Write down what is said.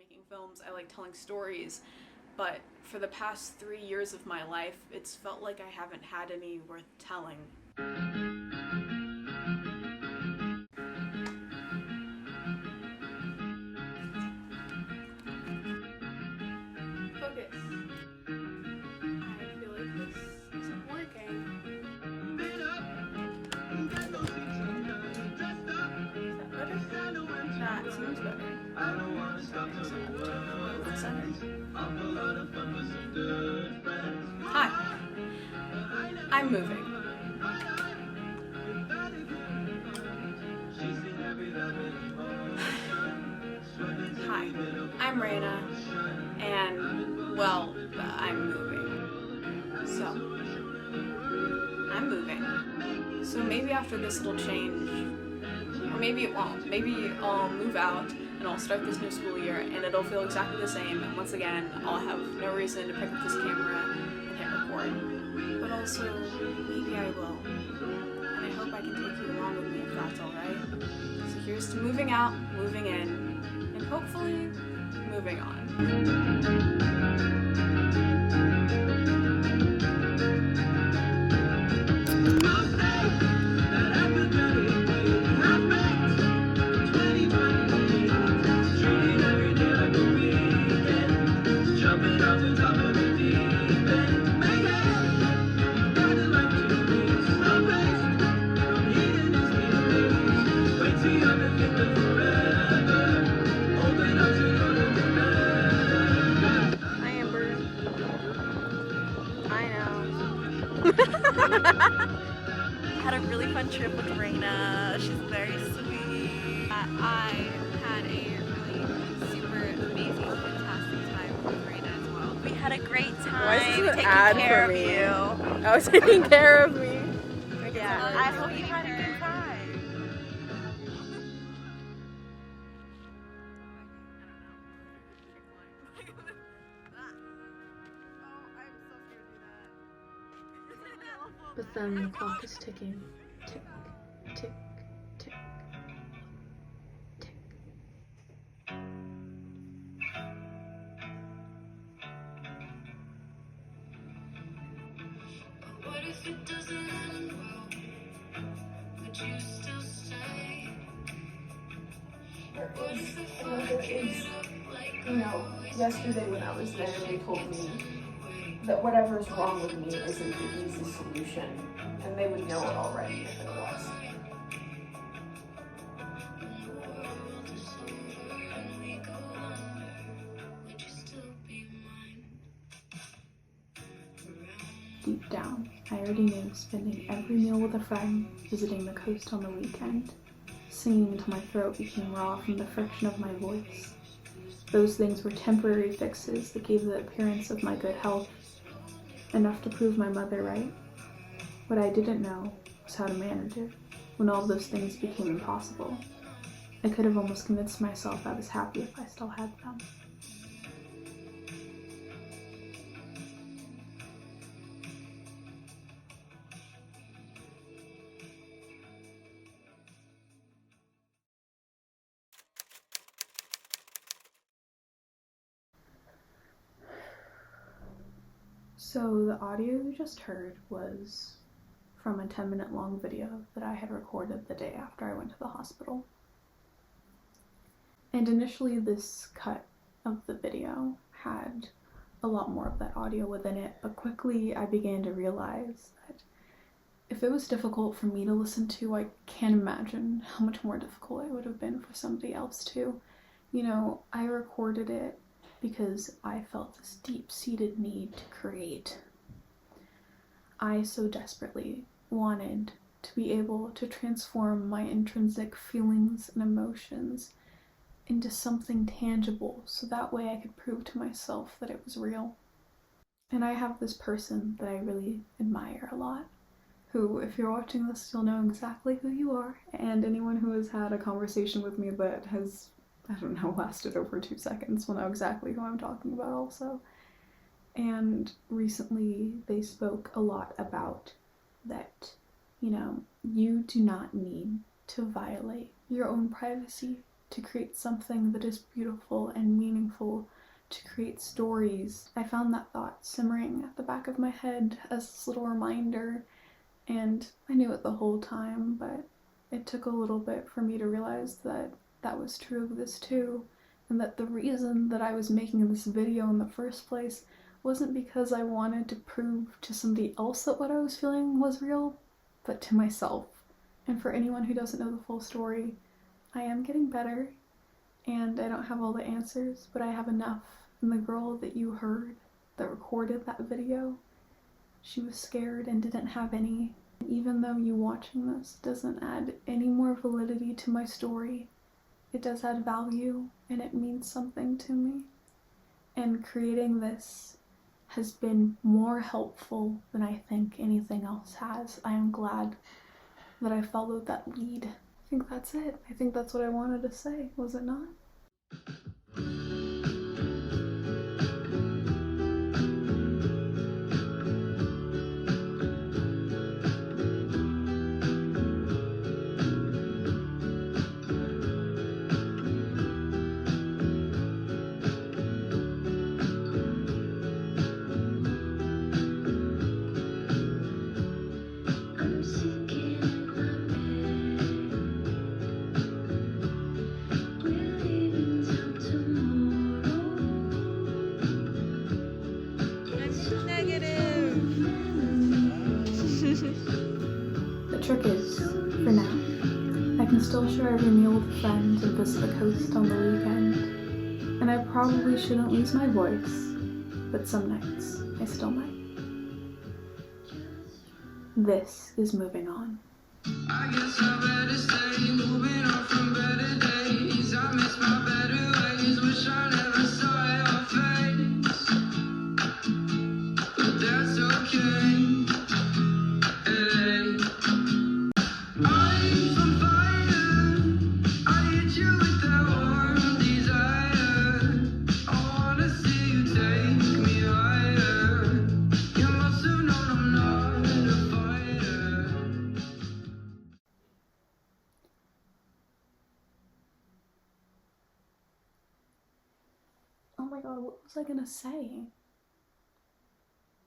making films, I like telling stories, but for the past 3 years of my life, it's felt like I haven't had any worth telling. Focus. I feel like this isn't working. Is that better? That seems better. Hi. I'm moving. Hi. I'm Raina, and, well, I'm moving. So, I'm moving. So maybe after this it'll change, or maybe it won't. Maybe I'll move out and I'll start this new school year and it'll feel exactly the same, and once again I'll have no reason to pick up this camera and hit record. But also, maybe I will. And I hope I can take you along with me if that's alright. So here's to moving out, moving in, and hopefully moving on. Had a really fun trip with Raina. She's very sweet. I had a really super amazing, fantastic time with Raina as well. We had a great time taking care of you. I was taking care of me. Yeah, I hope you had a good time. But then the clock is ticking. Tick, tick, tick, tick. But what if it doesn't end well? Would you still stay? What if the fire came up like Yesterday when I was there, they told me that whatever's wrong with me isn't the easy solution, and they would know it already if it was. Deep down, I already knew spending every meal with a friend, visiting the coast on the weekend, singing until my throat became raw from the friction of my voice. Those things were temporary fixes that gave the appearance of my good health, enough to prove my mother right. What I didn't know was how to manage it when all those things became impossible. I could have almost convinced myself I was happy if I still had them. So the audio you just heard was from a 10-minute long video that I had recorded the day after I went to the hospital. And initially this cut of the video had a lot more of that audio within it, but quickly I began to realize that if it was difficult for me to listen to, I can't imagine how much more difficult it would have been for somebody else to. You know, I recorded it because I felt this deep-seated need to create. I so desperately wanted to be able to transform my intrinsic feelings and emotions into something tangible, so that way I could prove to myself that it was real. And I have this person that I really admire a lot, who, if you're watching this, you'll know exactly who you are, and anyone who has had a conversation with me that has, I don't know, lasted over 2 seconds will know exactly who I'm talking about also. And recently they spoke a lot about that, you know, you do not need to violate your own privacy to create something that is beautiful and meaningful, to create stories. I found that thought simmering at the back of my head as this little reminder, and I knew it the whole time, but it took a little bit for me to realize that that was true of this too, and that the reason that I was making this video in the first place wasn't because I wanted to prove to somebody else that what I was feeling was real, but to myself. And for anyone who doesn't know the full story, I am getting better, and I don't have all the answers, but I have enough. And the girl that you heard that recorded that video, she was scared and didn't have any. Even though you watching this doesn't add any more validity to my story, it does add value, and it means something to me. And creating this has been more helpful than I think anything else has. I am glad that I followed that lead. I think that's it. I think that's what I wanted to say, was it not? I'm sinking in my bed. We're leaving town tomorrow. I'm negative. The trick is, for now, I can still share every meal with friends and visit the coast on the weekend. And I probably shouldn't lose my voice, but some nights I still might. This is moving on. I guess I better stay moving on from better days. I miss my better ways. Wish I never saw your face, but that's okay. Hey, I'm on fire. I hit you with that warm desire. I wanna see you take me higher. You must have known I'm not a fighter. Oh my god, what was I gonna say?